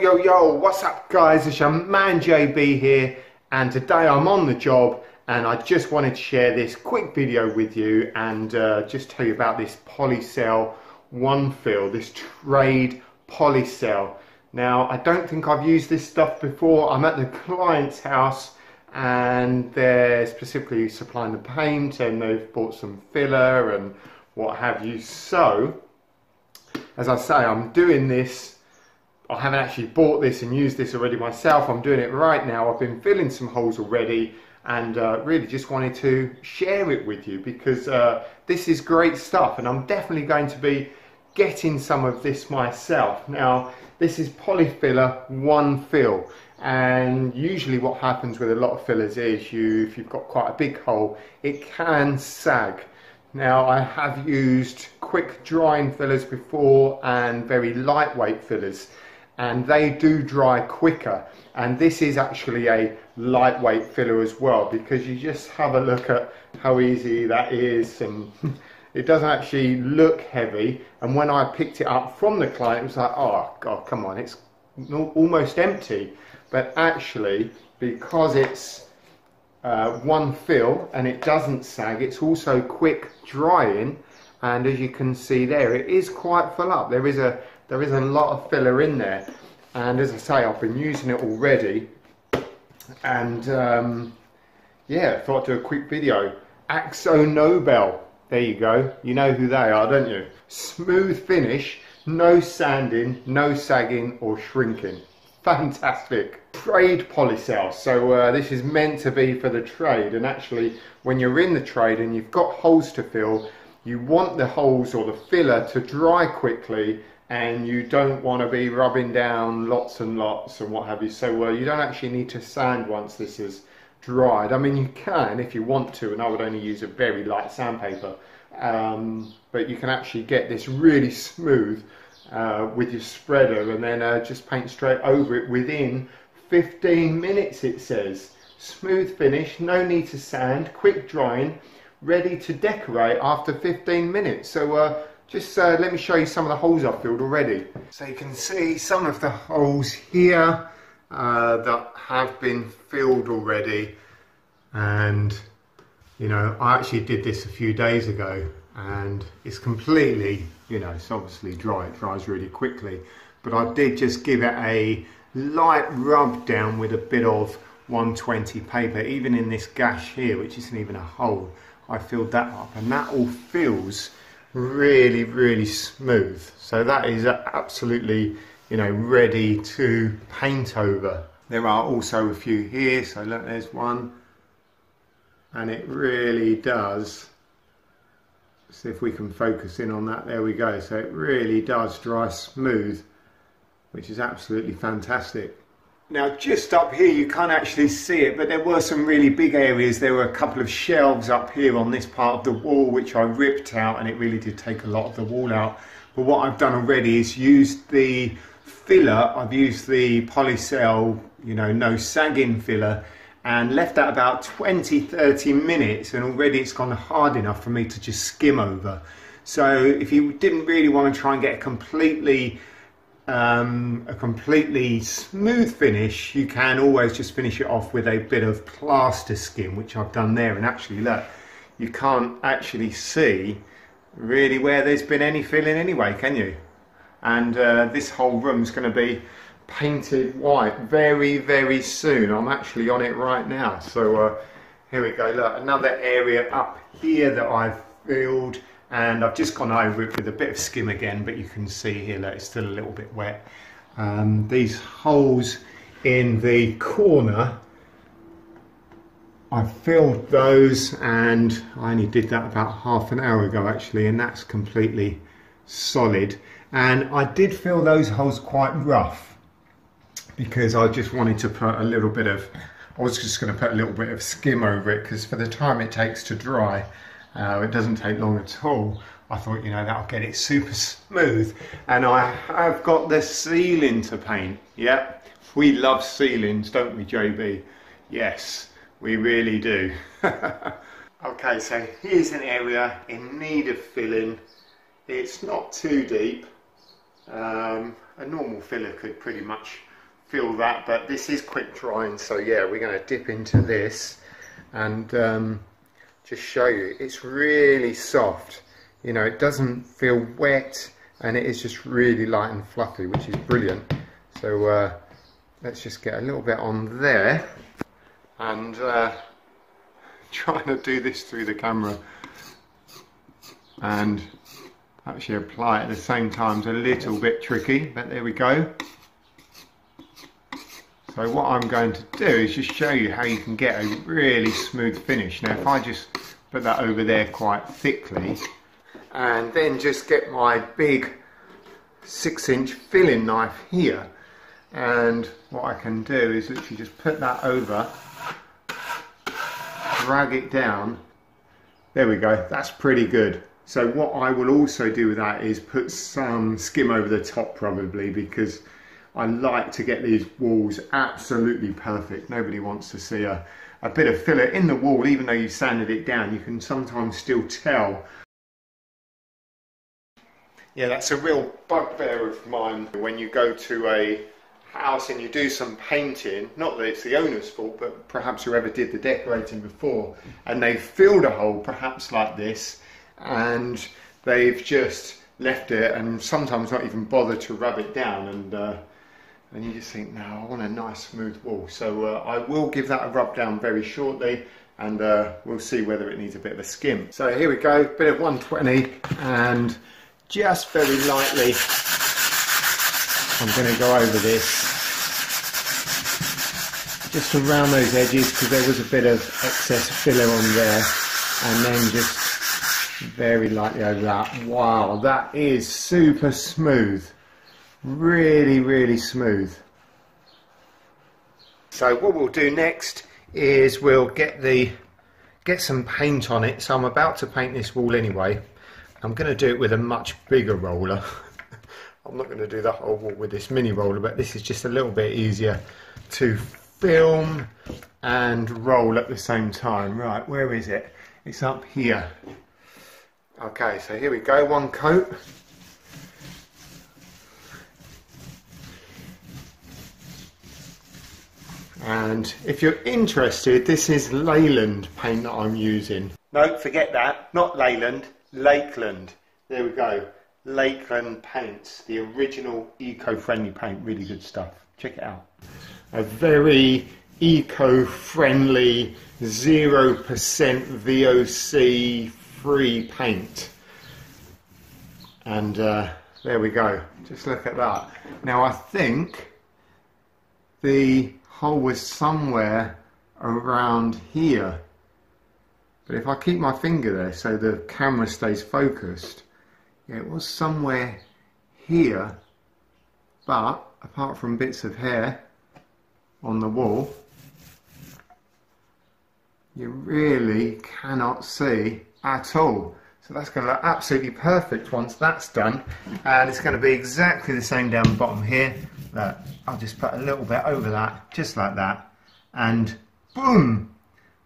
Yo, what's up guys, it's your man JB here, and today I'm on the job and I just wanted to share this quick video with you and just tell you about this Polycell one fill, this trade Polycell. Now I don't think I've used this stuff before. I'm at the client's house and they're specifically supplying the paint and they've bought some filler and what have you. So as I say, I'm doing this. I haven't actually bought this and used this already myself. I'm doing it right now. I've been filling some holes already and really just wanted to share it with you because this is great stuff and I'm definitely going to be getting some of this myself. Now this is Polyfilla one fill, and usually what happens with a lot of fillers is if you've got quite a big hole, it can sag. Now I have used quick drying fillers before and very lightweight fillers, and they do dry quicker, and this is actually a lightweight filler as well, because you just have a look at how easy that is and it doesn't actually look heavy. And when I picked it up from the client, it was like, oh god, come on, it's almost empty. But actually, because it's one fill and it doesn't sag, it's also quick drying, and as you can see there, it is quite full up. There is a lot of filler in there, and as I say, I've been using it already, and yeah, I thought I'd do a quick video. Axo Nobel, there you go, you know who they are, don't you? Smooth finish, no sanding, no sagging or shrinking. Fantastic. Trade Polycell, so this is meant to be for the trade, and actually when you're in the trade and you've got holes to fill, you want the holes or the filler to dry quickly, and you don't want to be rubbing down lots and lots and what have you. So you don't actually need to sand once this is dried. I mean, you can if you want to, and I would only use a very light sandpaper, but you can actually get this really smooth with your spreader, and then just paint straight over it within 15 minutes it says. Smooth finish, no need to sand, quick drying, ready to decorate after 15 minutes. So just let me show you some of the holes I've filled already. So you can see some of the holes here that have been filled already, and you know, I actually did this a few days ago and it's completely, you know, it's obviously dry, it dries really quickly, but I did just give it a light rub down with a bit of 120 paper. Even in this gash here, which isn't even a hole, I filled that up, and that all feels really smooth. So that is absolutely, you know, ready to paint over. There are also a few here, so look, there's one, and it really does. See if we can focus in on that. There we go. So it really does dry smooth, which is absolutely fantastic. Now just up here you can't actually see it, but there were some really big areas. There were a couple of shelves up here on this part of the wall which I ripped out, and it really did take a lot of the wall out. But what I've done already is used the filler. I've used the Polycell, you know, no sagging filler, and left that about 20-30 minutes, and already it's gone hard enough for me to just skim over. So if you didn't really want to try and get a completely smooth finish, you can always just finish it off with a bit of plaster skim, which I've done there. And actually look, you can't actually see really where there's been any filling anyway, can you? And this whole room's going to be painted white very soon. I'm actually on it right now. So here we go. Look, another area up here that I've filled, and I've just gone over it with a bit of skim again, but you can see here that it's still a little bit wet. These holes in the corner, I filled those, and I only did that about half an hour ago actually, and that's completely solid. And I did fill those holes quite rough because I just wanted to put a little bit of, I was just going to put a little bit of skim over it, because for the time it takes to dry, it doesn't take long at all. I thought, you know, that'll get it super smooth. And I have got the ceiling to paint. Yep, we love ceilings, don't we, JB? Yes, we really do. Okay, so here's an area in need of filling. It's not too deep. a normal filler could pretty much fill that, but this is quick drying, so yeah, we're going to dip into this and just show you. It's really soft, you know, it doesn't feel wet, and it is just really light and fluffy, which is brilliant. So let's just get a little bit on there, and trying to do this through the camera and actually apply it at the same time is a little bit tricky, but there we go. So what I'm going to do is just show you how you can get a really smooth finish. Now if I just put that over there quite thickly and then just get my big 6-inch filling knife here, and what I can do is literally just put that over, drag it down. There we go, that's pretty good. So what I will also do with that is put some skim over the top, probably, because I like to get these walls absolutely perfect. Nobody wants to see a bit of filler in the wall, even though you sanded it down. You can sometimes still tell. Yeah, that's a real bugbear of mine when you go to a house and you do some painting, not that it's the owner's fault, but perhaps whoever did the decorating before, and they've filled a hole perhaps like this, and they've just left it and sometimes not even bothered to rub it down, and you just think, no, I want a nice smooth wall. So I will give that a rub down very shortly, and we'll see whether it needs a bit of a skim. So here we go, bit of 120, and just very lightly I'm going to go over this, just around those edges, because there was a bit of excess filler on there, and then just very lightly over that. Wow, that is super smooth, really, really smooth. So what we'll do next is we'll get some paint on it. So I'm about to paint this wall anyway. I'm going to do it with a much bigger roller. I'm not going to do the whole wall with this mini roller, but this is just a little bit easier to film and roll at the same time. Right, where is it? It's up here. Okay, so here we go, one coat. And if you're interested, this is Leyland paint that I'm using. No, forget that, not Leyland, Lakeland. There we go. Lakeland paints, the original eco-friendly paint, really good stuff. Check it out. A very eco-friendly 0% VOC free paint. And there we go. Just look at that. Now I think the hole was somewhere around here. But if I keep my finger there so the camera stays focused, yeah, it was somewhere here, but apart from bits of hair on the wall, you really cannot see at all. So that's going to look absolutely perfect once that's done, and it's going to be exactly the same down the bottom here. Look, I'll just put a little bit over that, just like that, and boom,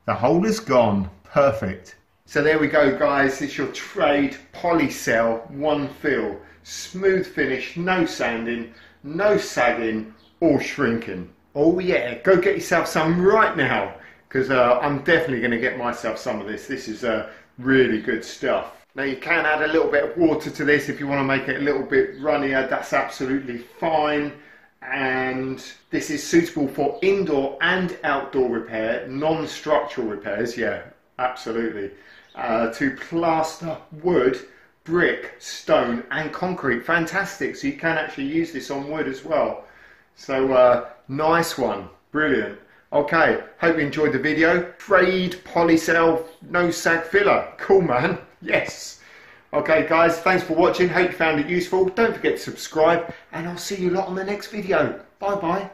the hole is gone. Perfect. So there we go, guys. It's your Trade Polycell one fill, smooth finish, no sanding, no sagging or shrinking. Oh yeah, go get yourself some right now, because I'm definitely going to get myself some of this. This is really good stuff. Now you can add a little bit of water to this if you want to make it a little bit runnier. That's absolutely fine. And this is suitable for indoor and outdoor repair, non-structural repairs. Yeah, absolutely. To plaster wood, brick, stone and concrete. Fantastic. So you can actually use this on wood as well. So nice one. Brilliant. Okay, hope you enjoyed the video. Trade Polycell no sag filler. Cool, man. Yes. Okay, guys, thanks for watching. Hope you found it useful. Don't forget to subscribe, and I'll see you lot on the next video. Bye-bye.